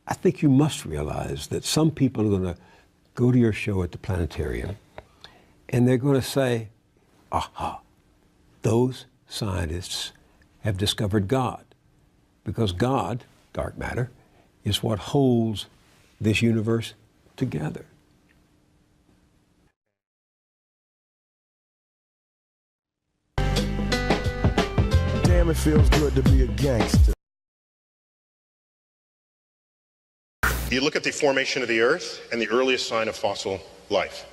I think you must realize that some people are going to go to your show at the planetarium and they're going to say, aha, those scientists have discovered God. Because God, dark matter, is what holds this universe together. Damn, it feels good to be a gangster. You look at the formation of the Earth and the earliest sign of fossil life.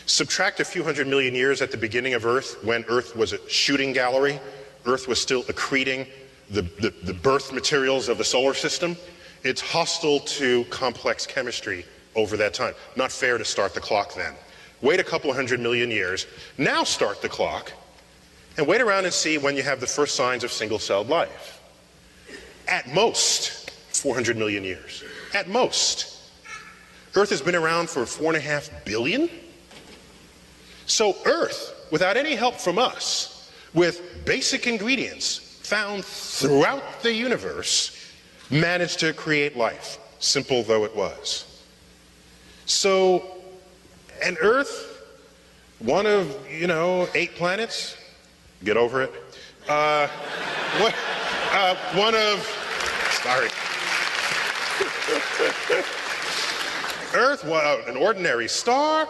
Subtract a few hundred million years at the beginning of Earth, when Earth was a shooting gallery. Earth was still accreting the birth materials of the solar system. It's hostile to complex chemistry over that time. Not fair to start the clock then. Wait a couple hundred million years, now start the clock, and wait around and see when you have the first signs of single-celled life. At most, 400 million years. At most. Earth has been around for 4.5 billion. So Earth, without any help from us, with basic ingredients found throughout the universe, managed to create life, simple though it was. So, and Earth, one of, 8 planets, get over it. One of, sorry. Earth, an ordinary star,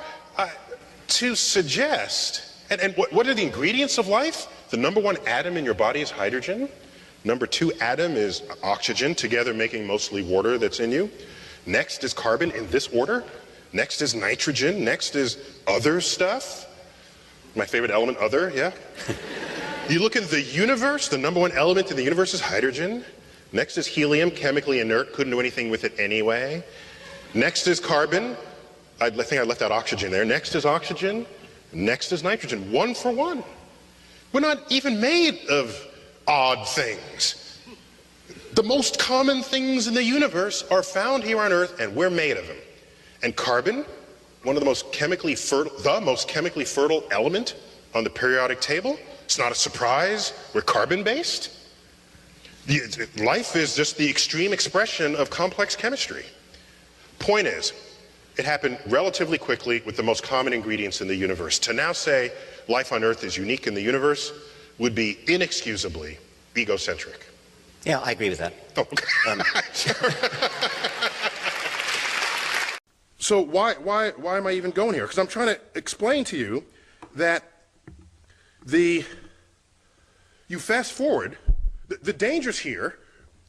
to suggest, and what are the ingredients of life? The number 1 atom in your body is hydrogen. Number 2 atom is oxygen, together making mostly water that's in you. Next is carbon in this order. Next is nitrogen. Next is other stuff. My favorite element, other, yeah. You look at the universe, the number 1 element in the universe is hydrogen. Next is helium, chemically inert, couldn't do anything with it anyway. Next is carbon. I think I left out oxygen there. Next is oxygen. Next is nitrogen, 1 for 1. We're not even made of odd things. The most common things in the universe are found here on Earth, and we're made of them. And carbon, one of the most chemically fertile element on the periodic table. It's not a surprise, we're carbon-based. Life is just the extreme expression of complex chemistry. Point is, it happened relatively quickly with the most common ingredients in the universe. To now say life on Earth is unique in the universe would be inexcusably egocentric. Yeah, I agree with that. Oh, So why am I even going here? Because I'm trying to explain to you that you fast forward, the dangers here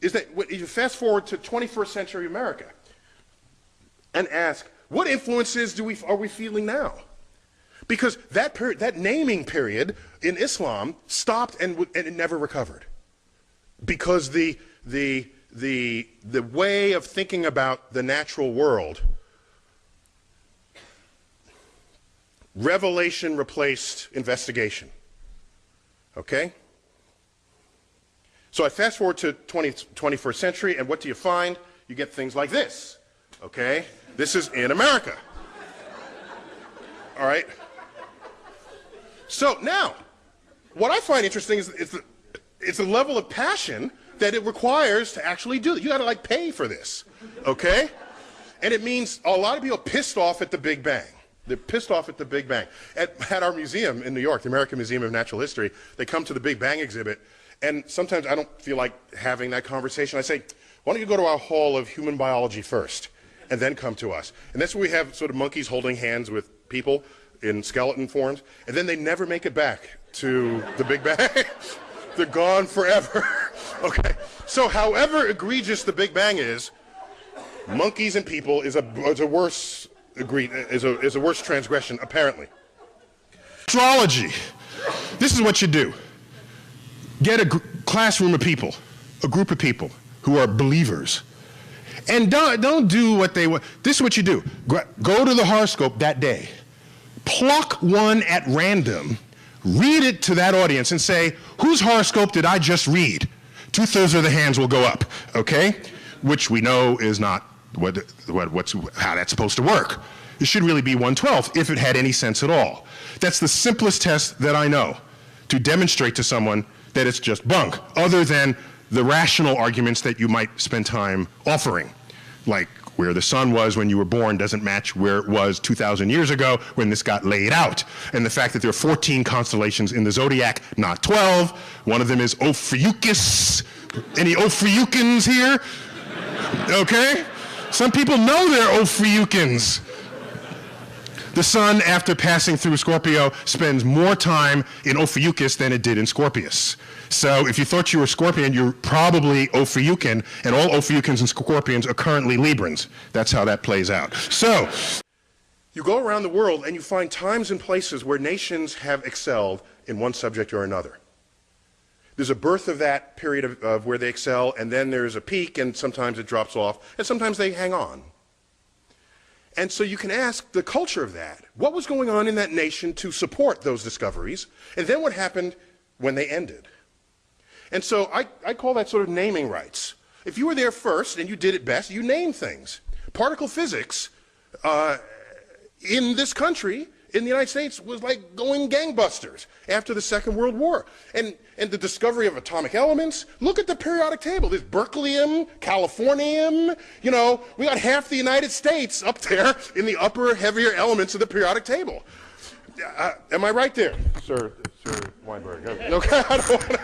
is that you fast forward to 21st century America and ask, what influences are we feeling now? Because that naming period in Islam stopped and it never recovered. Because the way of thinking about the natural world, revelation replaced investigation. Okay? So I fast forward to 21st century, and what do you find? You get things like this. Okay? This is in America. All right? So now, what I find interesting is the level of passion that it requires to actually do it. You gotta pay for this, okay? And it means a lot of people are pissed off at the Big Bang. They're pissed off at the Big Bang. At our museum in New York, the American Museum of Natural History, they come to the Big Bang exhibit, and sometimes I don't feel like having that conversation. I say, why don't you go to our hall of human biology first, and then come to us? And that's where we have sort of monkeys holding hands with people in skeleton forms, and then they never make it back to the Big Bang. They're gone forever. Okay, so however egregious the Big Bang is, monkeys and people is a worse transgression, apparently. Astrology. This is what you do. Get a classroom of people, a group of people who are believers, and don't do what they want. This is what you do. Go to the horoscope that day. Pluck one at random, read it to that audience and say, whose horoscope did I just read? 2/3 of the hands will go up, okay? Which we know is not how that's supposed to work. It should really be 1/12 if it had any sense at all. That's the simplest test that I know to demonstrate to someone that it's just bunk, other than the rational arguments that you might spend time offering. Like where the sun was when you were born doesn't match where it was 2,000 years ago when this got laid out. And the fact that there are 14 constellations in the zodiac, not 12. One of them is Ophiuchus. Any Ophiuchans here? Okay? Some people know they're Ophiuchans. The sun, after passing through Scorpio, spends more time in Ophiuchus than it did in Scorpius. So if you thought you were Scorpion, you're probably Ophiuchian, and all Ophiuchans and Scorpions are currently Librans. That's how that plays out. So you go around the world and you find times and places where nations have excelled in one subject or another. There's a birth of that period of where they excel, and then there's a peak, and sometimes it drops off, and sometimes they hang on. And so you can ask the culture of that. What was going on in that nation to support those discoveries? And then what happened when they ended? And so I call that sort of naming rights. If you were there first and you did it best, you name things. Particle physics in this country, in the United States, was like going gangbusters after the Second World War. And the discovery of atomic elements, look at the periodic table. There's berkelium, californium, you know, we got half the United States up there in the upper, heavier elements of the periodic table. Am I right there, Sir Weinberg? Okay, I don't want to.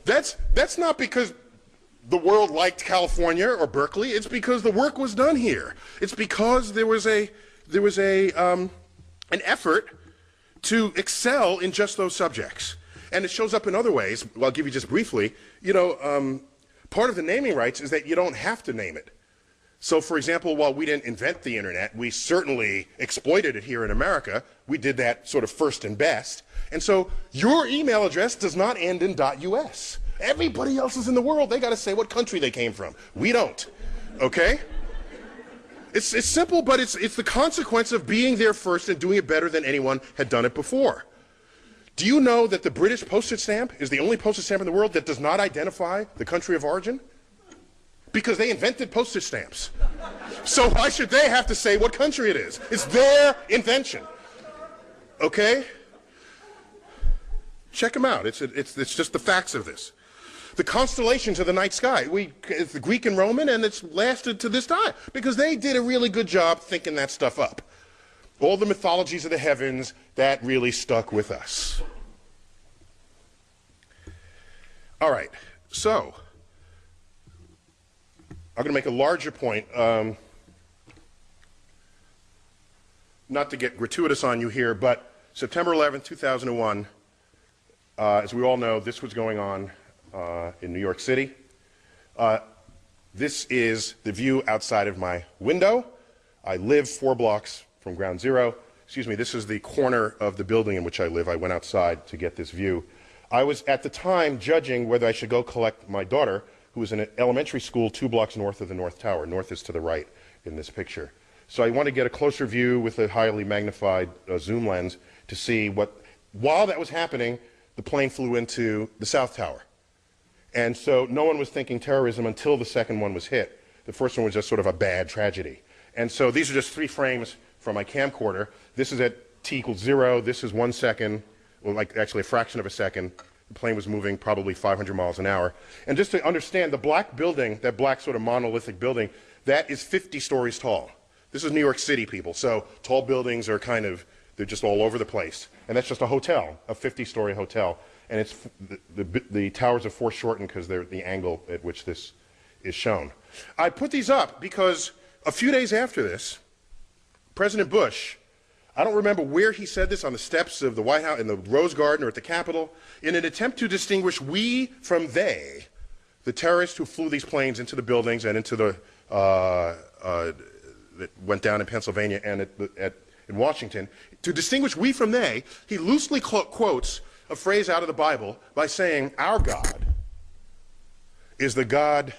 That's not because the world liked California or Berkeley. It's because the work was done here. It's because there was an effort to excel in just those subjects. And it shows up in other ways. Well, I'll give you just briefly. You know, part of the naming rights is that you don't have to name it. So, for example, while we didn't invent the internet, we certainly exploited it here in America. We did that sort of first and best. And so your email address does not end in .us. Everybody else is in the world, they got to say what country they came from. We don't. Okay? It's simple, but it's the consequence of being there first and doing it better than anyone had done it before. Do you know that the British postage stamp is the only postage stamp in the world that does not identify the country of origin? Because they invented postage stamps. So why should they have to say what country it is? It's their invention. Okay? Check them out. It's just the facts of this. The constellations of the night sky, it's the Greek and Roman, and it's lasted to this time because they did a really good job thinking that stuff up. All the mythologies of the heavens, that really stuck with us. All right, so I'm going to make a larger point, not to get gratuitous on you here, but September 11th, 2001, as we all know, this was going on in New York City. This is the view outside of my window. I live 4 blocks from ground zero. Excuse me, this is the corner of the building in which I live. I went outside to get this view. I was at the time judging whether I should go collect my daughter, who was in an elementary school 2 blocks north of the North Tower. North is to the right in this picture. So I want to get a closer view with a highly magnified zoom lens to see what, while that was happening, the plane flew into the South Tower. And so no one was thinking terrorism until the second one was hit. The first one was just sort of a bad tragedy. And so these are just 3 frames from my camcorder. This is at t equals 0. This is 1 second, well, like actually a fraction of a second. The plane was moving probably 500 miles an hour. And just to understand, the black building, that black sort of monolithic building, that is 50 stories tall. This is New York City, people. So tall buildings are kind of, they're just all over the place. And that's just a hotel, a 50-story hotel. And it's the towers are foreshortened because they're the angle at which this is shown. I put these up because a few days after this, President Bush, I don't remember where he said this, on the steps of the White House, in the Rose Garden or at the Capitol, in an attempt to distinguish we from they, the terrorists who flew these planes into the buildings and into the, that went down in Pennsylvania and in Washington, to distinguish we from they, he loosely quotes a phrase out of the Bible by saying, our God is the God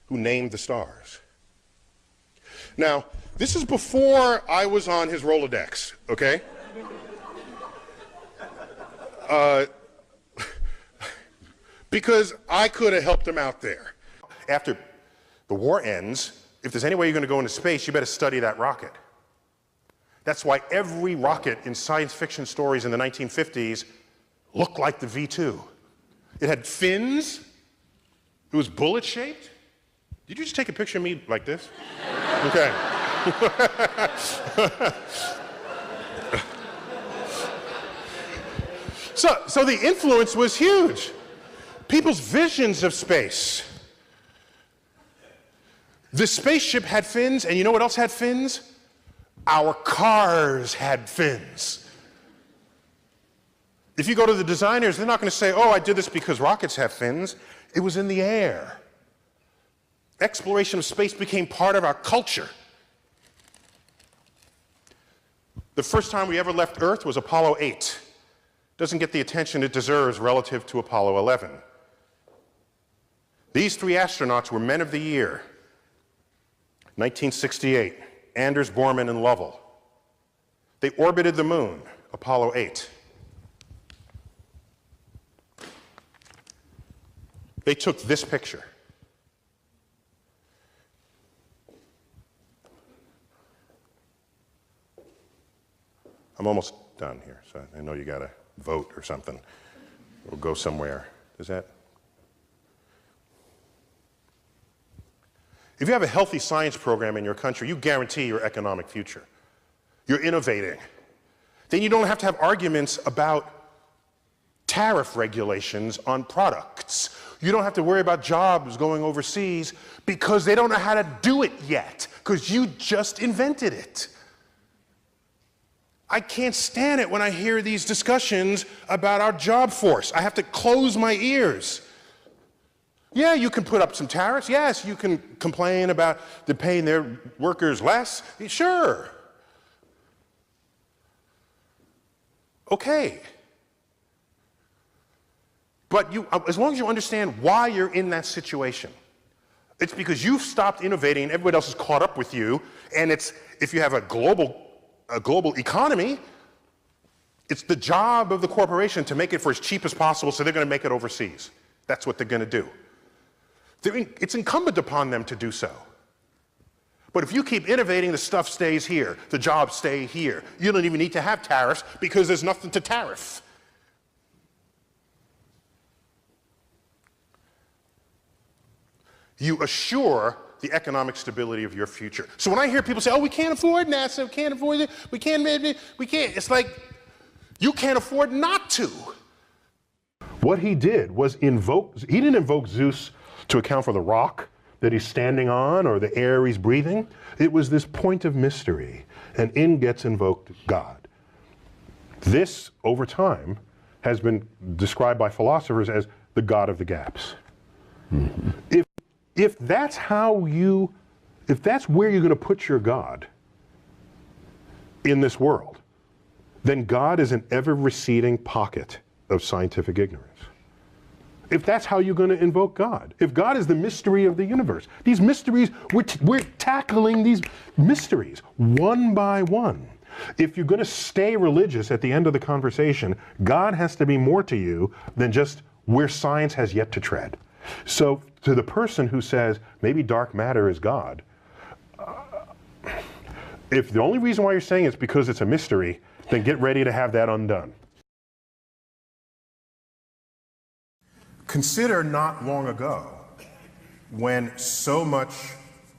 who named the stars. Now, this is before I was on his Rolodex, okay? Because I could have helped him out there. After the war ends, if there's any way you're going to go into space, you better study that rocket. That's why every rocket in science fiction stories in the 1950s looked like the V-2. It had fins, it was bullet-shaped, Did you just take a picture of me like this? Okay. So the influence was huge. People's visions of space. The spaceship had fins, and you know what else had fins? Our cars had fins. If you go to the designers, they're not going to say, oh, I did this because rockets have fins. It was in the air. Exploration of space became part of our culture. The first time we ever left Earth was Apollo 8. Doesn't get the attention it deserves relative to Apollo 11. These three astronauts were men of the year. 1968, Anders, Borman, and Lovell. They orbited the moon, Apollo 8. They took this picture. I'm almost done here, so I know you got to vote or something, or go somewhere. Does that? If you have a healthy science program in your country, you guarantee your economic future. You're innovating. Then you don't have to have arguments about tariff regulations on products. You don't have to worry about jobs going overseas because they don't know how to do it yet, because you just invented it. I can't stand it when I hear these discussions about our job force. I have to close my ears. Yeah, you can put up some tariffs. Yes, you can complain about they're paying their workers less. Sure. Okay. But as long as you understand why you're in that situation, it's because you've stopped innovating and everybody else has caught up with you, and if you have a global economy, it's the job of the corporation to make it for as cheap as possible, so they're going to make it overseas. That's what they're going to do. It's incumbent upon them to do so. But if you keep innovating, the stuff stays here, the jobs stay here. You don't even need to have tariffs because there's nothing to tariff. You assure the economic stability of your future. So when I hear people say, oh, we can't afford NASA, we can't afford it, we can't, it's like, you can't afford not to. What he did was he didn't invoke Zeus to account for the rock that he's standing on or the air he's breathing. It was this point of mystery, and in gets invoked God. This, over time, has been described by philosophers as the God of the gaps. Mm-hmm. If that's where you're going to put your God in this world, then God is an ever-receding pocket of scientific ignorance. If that's how you're going to invoke God, if God is the mystery of the universe, these mysteries, we're tackling these mysteries one by one. If you're going to stay religious at the end of the conversation, God has to be more to you than just where science has yet to tread. So to the person who says, maybe dark matter is God, if the only reason why you're saying it's because it's a mystery, then get ready to have that undone. Consider not long ago when so much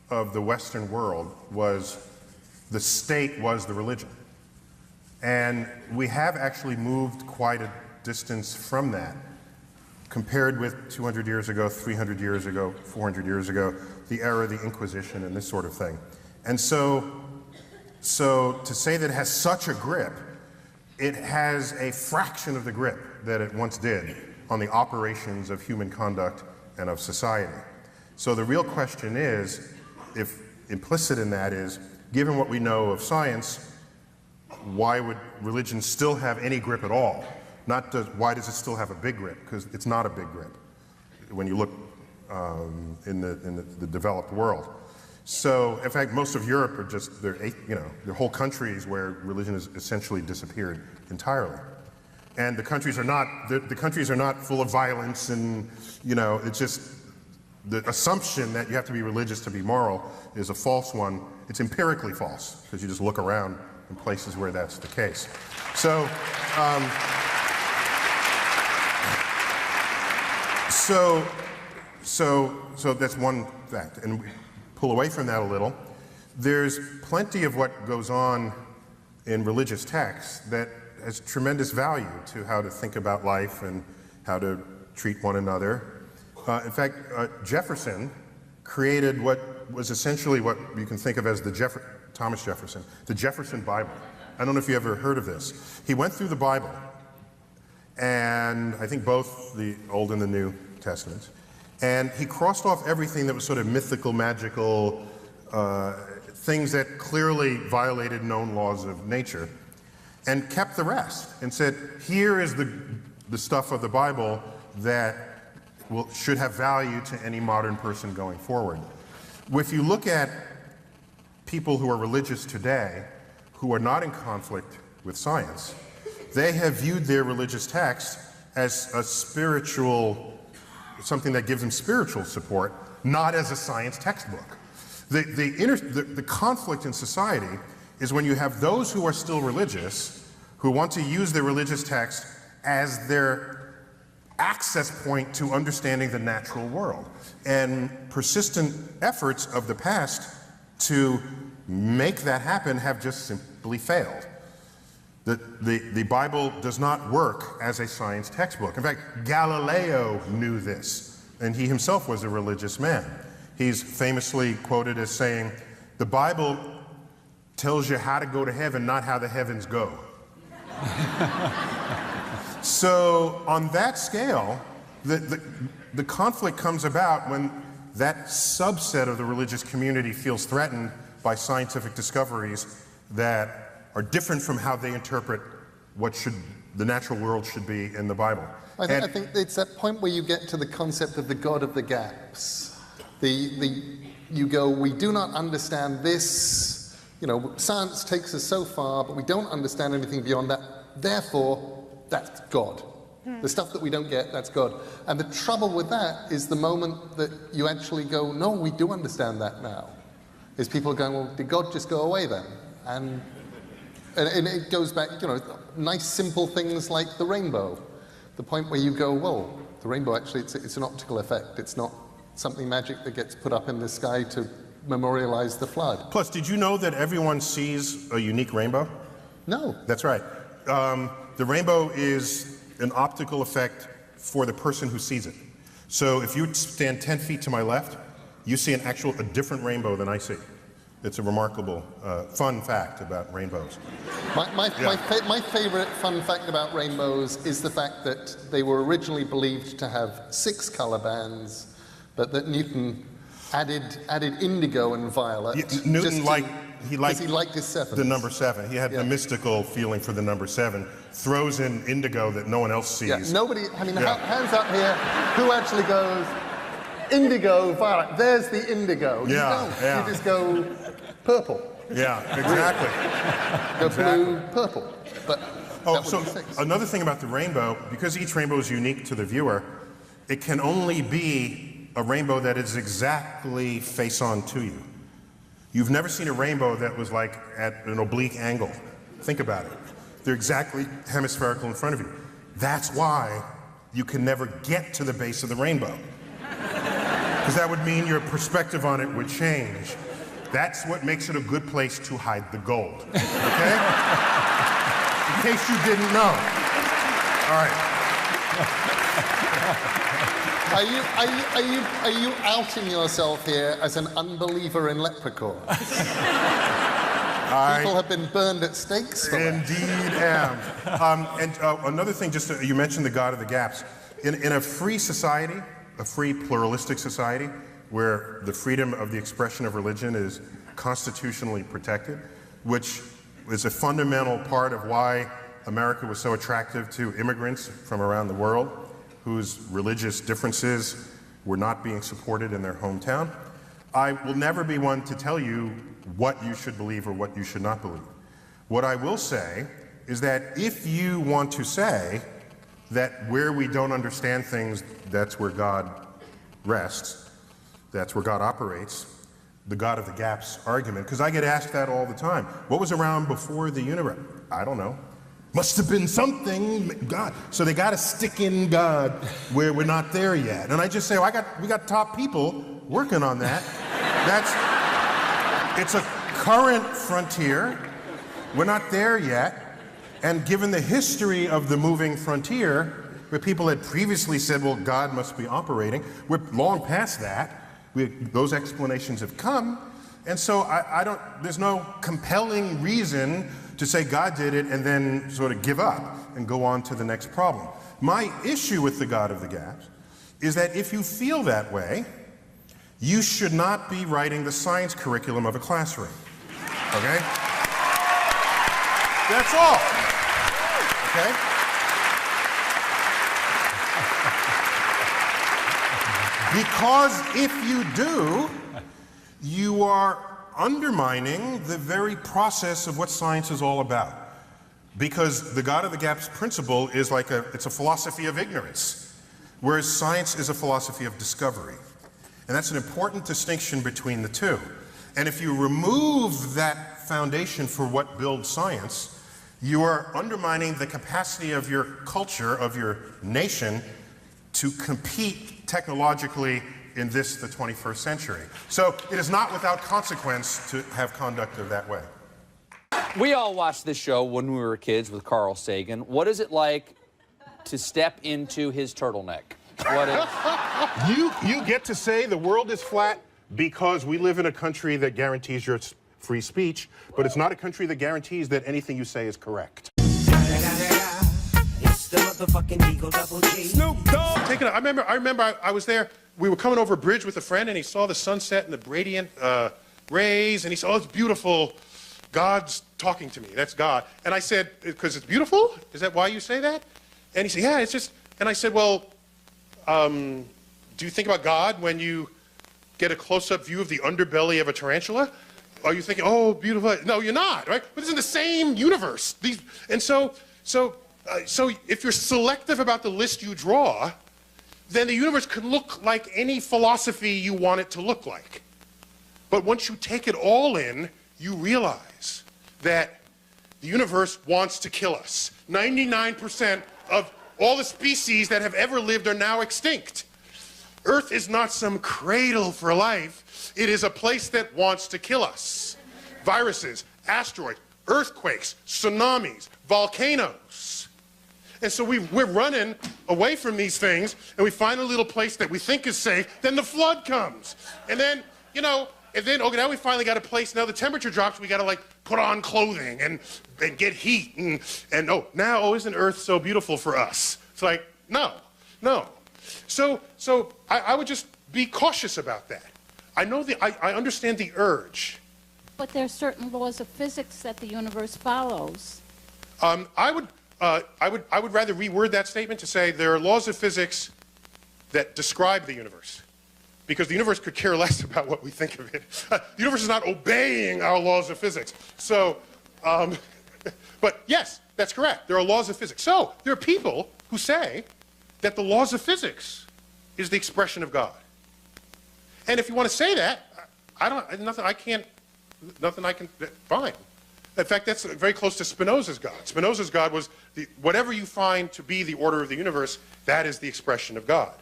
of the Western world the state was the religion. And we have actually moved quite a distance from that, compared with 200 years ago, 300 years ago, 400 years ago, the era of the Inquisition and this sort of thing. And so to say that it has such a grip, it has a fraction of the grip that it once did on the operations of human conduct and of society. So the real question is, if implicit in that is, given what we know of science, why would religion still have any grip at all? Why does it still have a big grip? Because it's not a big grip when you look in the developed world. So, in fact, most of Europe are just, they're whole countries where religion has essentially disappeared entirely. And the countries are not full of violence, and it's just the assumption that you have to be religious to be moral is a false one. It's empirically false, because you just look around in places where that's the case. So, so that's one fact. And we pull away from that a little. There's plenty of what goes on in religious texts that has tremendous value to how to think about life and how to treat one another. In fact, Jefferson created what was essentially what you can think of as Thomas Jefferson, the Jefferson Bible. I don't know if you ever heard of this. He went through the Bible, and I think both the Old and the New Testaments, and he crossed off everything that was sort of mythical, magical, things that clearly violated known laws of nature, and kept the rest, and said, here is the stuff of the Bible that should have value to any modern person going forward. If you look at people who are religious today, who are not in conflict with science, they have viewed their religious text as a spiritual, something that gives them spiritual support, not as a science textbook. The conflict in society is when you have those who are still religious, who want to use their religious text as their access point to understanding the natural world. And persistent efforts of the past to make that happen have just simply failed. The Bible does not work as a science textbook. In fact, Galileo knew this, and he himself was a religious man. He's famously quoted as saying, the Bible tells you how to go to heaven, not how the heavens go. So on that scale, the conflict comes about when that subset of the religious community feels threatened by scientific discoveries that are different from how they interpret what the natural world should be in the Bible. I think it's that point where you get to the concept of the God of the gaps. You go, we do not understand this, science takes us so far, but we don't understand anything beyond that. Therefore, that's God. The stuff that we don't get, that's God. And the trouble with that is the moment that you actually go, no, we do understand that now. Is people going, well, did God just go away then? And it goes back, nice simple things like the rainbow. The point where you go, well, the rainbow actually, it's an optical effect. It's not something magic that gets put up in the sky to memorialize the flood. Plus, did you know that everyone sees a unique rainbow? No. That's right. The rainbow is an optical effect for the person who sees it. So if you stand 10 feet to my left, you see a different rainbow than I see. It's a remarkable, fun fact about rainbows. My favorite fun fact about rainbows is the fact that they were originally believed to have 6 color bands, but that Newton added indigo and violet. Yeah, Newton liked his 7. The number 7. He had the mystical feeling for the number 7. Throws in indigo that no one else sees. Yeah, hands up here. Who actually goes, indigo, violet, there's the indigo. You just go purple. Yeah, exactly. Go blue, purple. But so another thing about the rainbow, because each rainbow is unique to the viewer, it can only be a rainbow that is exactly face-on to you. You've never seen a rainbow that was like at an oblique angle. Think about it. They're exactly hemispherical in front of you. That's why you can never get to the base of the rainbow. Because that would mean your perspective on it would change. That's what makes it a good place to hide the gold. Okay? In case you didn't know. All right. Are you outing yourself here as an unbeliever in leprechauns? People have been burned at stakes for Indeed am. Another thing, you mentioned the God of the gaps. In a free society, a free pluralistic society, where the freedom of the expression of religion is constitutionally protected, which is a fundamental part of why America was so attractive to immigrants from around the world, whose religious differences were not being supported in their hometown. I will never be one to tell you what you should believe or what you should not believe. What I will say is that if you want to say that where we don't understand things, that's where God rests, that's where God operates, the God of the gaps argument, because I get asked that all the time. What was around before the universe? I don't know. Must have been something, God. So they got to stick in God where we're not there yet. And I just say, we got top people working on that. It's a current frontier. We're not there yet. And given the history of the moving frontier, where people had previously said, well, God must be operating, we're long past that. Those explanations have come. And so there's no compelling reason to say God did it and then sort of give up and go on to the next problem. My issue with the God of the gaps is that if you feel that way, you should not be writing the science curriculum of a classroom. Okay? That's all. Okay? Because if you do, you are undermining the very process of what science is all about. Because the God of the gaps principle is like it's a philosophy of ignorance, whereas science is a philosophy of discovery. And that's an important distinction between the two. And if you remove that foundation for what builds science, you are undermining the capacity of your culture, of your nation, to compete technologically in the 21st century. So it is not without consequence to have conduct of that way. We all watched this show when we were kids with Carl Sagan. What is it like to step into his turtleneck? What is... You get to say the world is flat because we live in a country that guarantees your free speech, but it's not a country that guarantees that anything you say is correct. It's the motherfucking Eagle Double G. Snoop Dogg. I remember I was there. We were coming over a bridge with a friend, and he saw the sunset and the radiant rays, and he said, "Oh, it's beautiful. God's talking to me. That's God." And I said, "Because it's beautiful? Is that why you say that?" And he said, "Yeah, it's just." And I said, "Well, do you think about God when you get a close-up view of the underbelly of a tarantula? Are you thinking, oh, beautiful?" No, you're not, right? But it's in the same universe. So if you're selective about the list you draw, then the universe could look like any philosophy you want it to look like. But once you take it all in, you realize that the universe wants to kill us. 99% of all the species that have ever lived are now extinct. Earth is not some cradle for life. It is a place that wants to kill us. Viruses, asteroids, earthquakes, tsunamis, volcanoes. And so we're running away from these things, and we find a little place that we think is safe, then the flood comes. And then, okay, now we finally got a place, now the temperature drops, we gotta like put on clothing and get heat, and isn't Earth so beautiful for us? It's like, no. So I would just be cautious about that. I understand the urge. But there are certain laws of physics that the universe follows. I would rather reword that statement to say there are laws of physics that describe the universe. Because the universe could care less about what we think of it. The universe is not obeying our laws of physics. So, but yes, that's correct. There are laws of physics. So, there are people who say that the laws of physics is the expression of God. And if you want to say that, fine. In fact, that's very close to Spinoza's God. Spinoza's God was whatever you find to be the order of the universe, that is the expression of God.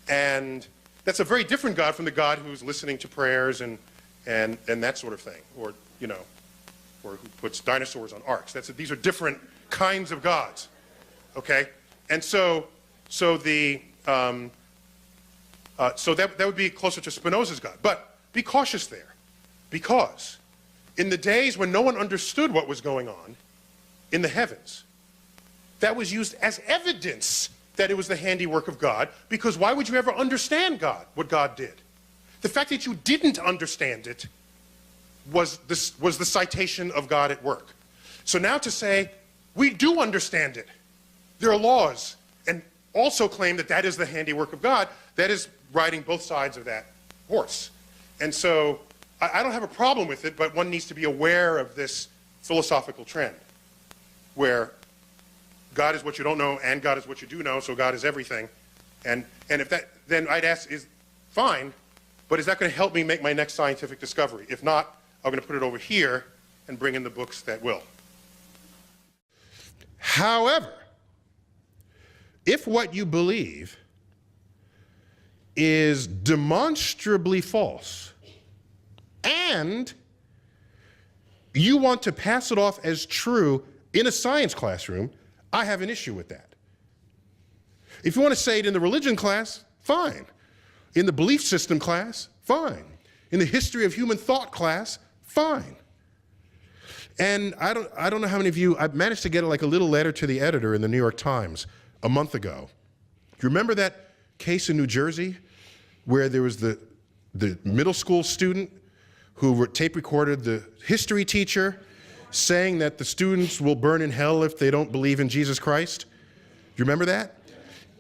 And that's a very different God from the God who's listening to prayers and that sort of thing, or who puts dinosaurs on arks. These are different kinds of gods, okay? And so that would be closer to Spinoza's God. But be cautious there, because in the days when no one understood what was going on in the heavens, that was used as evidence that it was the handiwork of God, because why would you ever understand God, what God did? The fact that you didn't understand it was the citation of God at work. So now to say, we do understand it, there are laws, and also claim that that is the handiwork of God, that is riding both sides of that horse. And so I don't have a problem with it, but one needs to be aware of this philosophical trend where God is what you don't know and God is what you do know, so God is everything. And if that, then I'd ask, is fine, but is that going to help me make my next scientific discovery? If not, I'm going to put it over here and bring in the books that will. However, if what you believe is demonstrably false, and you want to pass it off as true in a science classroom, I have an issue with that. If you want to say it in the religion class, fine. In the belief system class, fine. In the history of human thought class, fine. And I don't know how many of you, I managed to get like a little letter to the editor in the New York Times a month ago. Do you remember that case in New Jersey where there was the middle school student who tape recorded the history teacher saying that the students will burn in hell if they don't believe in Jesus Christ? Do you remember that?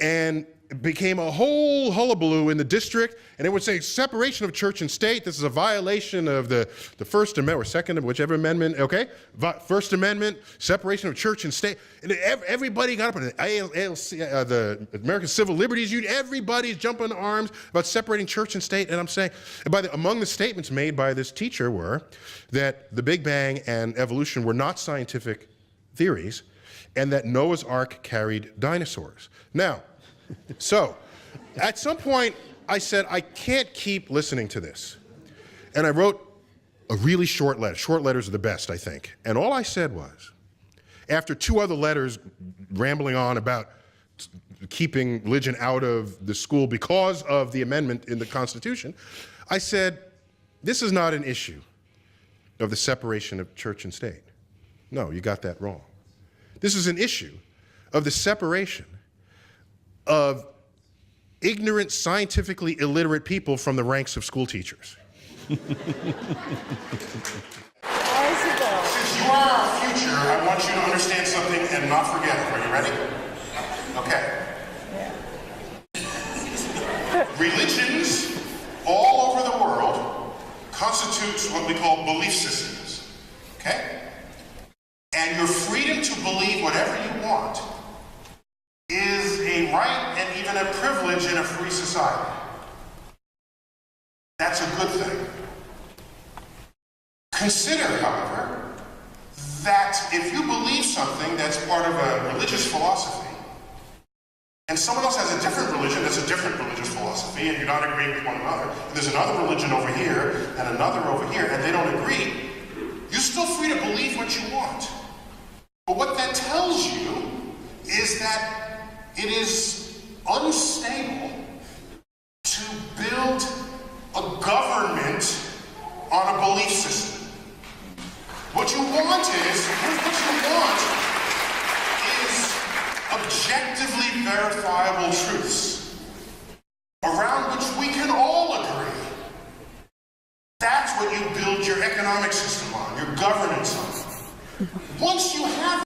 And it became a whole hullabaloo in the district, and they would say separation of church and state, this is a violation of the First Amendment, or Second, whichever amendment, okay? First Amendment, separation of church and state. And everybody got up on the ALC, the American Civil Liberties Union, everybody's jumping in arms about separating church and state. And I'm saying, among the statements made by this teacher were that the Big Bang and evolution were not scientific theories, and that Noah's Ark carried dinosaurs. Now, so, at some point, I said, I can't keep listening to this. And I wrote a really short letter. Short letters are the best, I think. And all I said was, after 2 other letters rambling on about keeping religion out of the school because of the amendment in the Constitution, I said, this is not an issue of the separation of church and state. No, you got that wrong. This is an issue of the separation of ignorant, scientifically illiterate people from the ranks of school teachers. How is it going? Since you are our future, I want you to understand something and not forget it. Are you ready? Okay. Yeah. Religions all over the world constitutes what we call belief systems. Okay? And your freedom to believe whatever you want is a right and even a privilege in a free society. That's a good thing. Consider, however, that if you believe something that's part of a religious philosophy, and someone else has a different religion that's a different religious philosophy, and you're not agreeing with one another, and there's another religion over here and another over here, and they don't agree, you're still free to believe what you want. But what that tells you is that it is unstable to build a government on a belief system. What you want is objectively verifiable truths around which we can all agree. That's what you build your economic system on, your governance on. Once you have